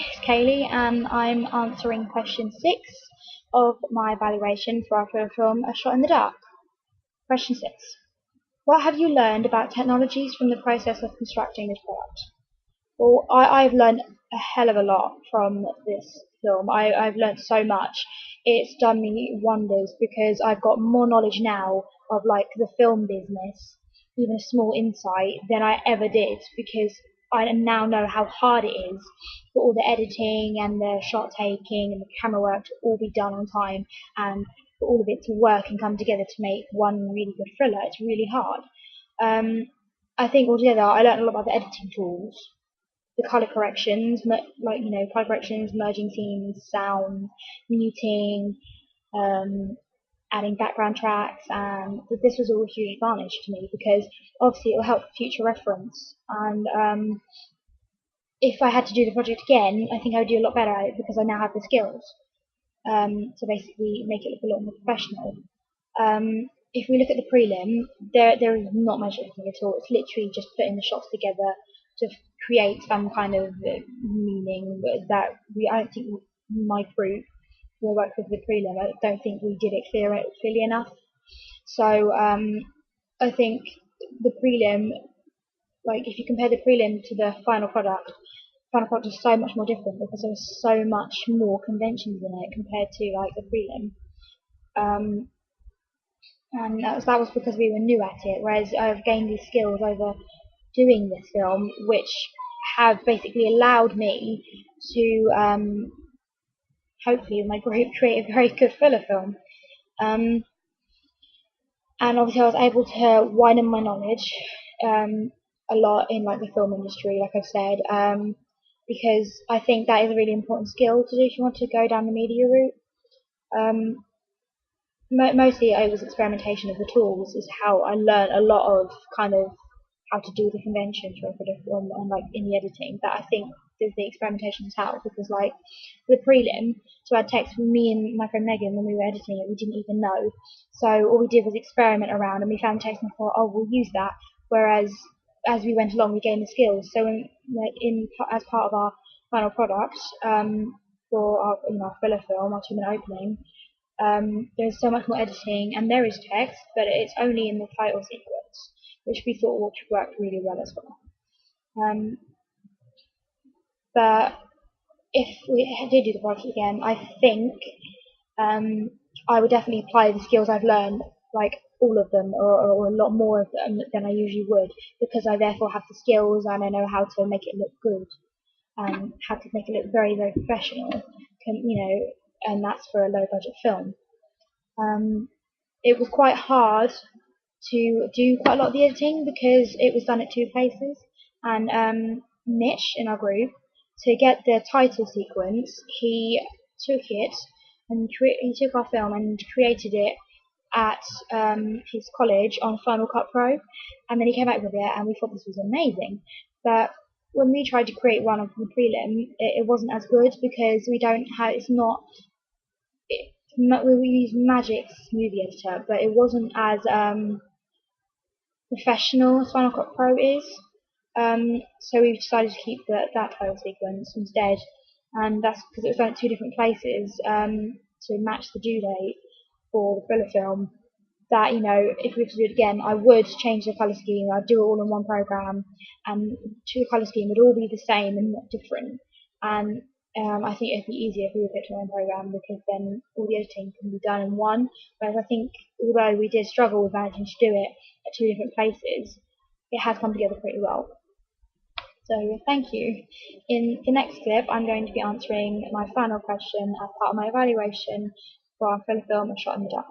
it's Kaylee, and I'm answering question 6 of my evaluation for our film A Shot in the Dark. Question 6. What have you learned about technologies from the process of constructing this product? Well, I've learned a hell of a lot from this film. I've learned so much. It's done me wonders because I've got more knowledge now of like the film business, even a small insight, than I ever did, because I now know how hard it is for all the editing and the shot taking and the camera work to all be done on time, and for all of it to work and come together to make one really good thriller. It's really hard. I think altogether I learned a lot about the editing tools, the color corrections, color corrections, merging scenes, sound, muting, adding background tracks, and this was all a huge advantage to me because obviously it will help future reference. And if I had to do the project again, I think I would do a lot better at it because I now have the skills to basically make it look a lot more professional. If we look at the prelim, there is not much editing at all. It's literally just putting the shots together to create some kind of meaning that I don't think my group who I worked with the prelim, I don't think we did it clearly enough. So I think the prelim, like if you compare the prelim to the final product is so much more different because there's so much more conventions in it compared to like the prelim. And that was because we were new at it, whereas I've gained these skills over doing this film, which have basically allowed me to hopefully with my group create a very good thriller film. And obviously I was able to widen my knowledge a lot in like the film industry, like I've said, because I think that is a really important skill to do if you want to go down the media route. Mostly it was experimentation of the tools is how I learned a lot of kind of how to do the conventions for a film and like in the editing, that I think the experimentation has helped because like the prelim, so I text me and my friend Megan when we were editing it, we didn't even know. So all we did was experiment around and we found text and thought, oh, we'll use that. Whereas as we went along we gained the skills. So as part of our final product, for our our thriller film, our 2-minute opening, there's so much more editing and there is text, but it's only in the title sequence, which we thought would work really well as well. But if we did do the project again, I think I would definitely apply the skills I've learned, like all of them, or a lot more of them than I usually would, because I therefore have the skills and I know how to make it look good, and how to make it look very, very professional, and that's for a low budget film. It was quite hard to do quite a lot of the editing because it was done at 2 places, and Mitch in our group, to get the title sequence, he took it and he took our film and created it at his college on Final Cut Pro, and then he came back with it and we thought this was amazing. But when we tried to create one of the prelim, it wasn't as good because we don't have, we use Magic's movie editor, but it wasn't as professional as Final Cut Pro is. So we decided to keep that title sequence instead, and that's because it was done at 2 different places to match the due date for the thriller film. That if we were to do it again, I would change the color scheme. I'd do it all in one program, and the color scheme would all be the same and not different. And I think it'd be easier if we were to one program because then all the editing can be done in one. Whereas I think although we did struggle with managing to do it at 2 different places, it has come together pretty well. So thank you. In the next clip, I'm going to be answering my final question as part of my evaluation for our thriller film A Shot in the Dark.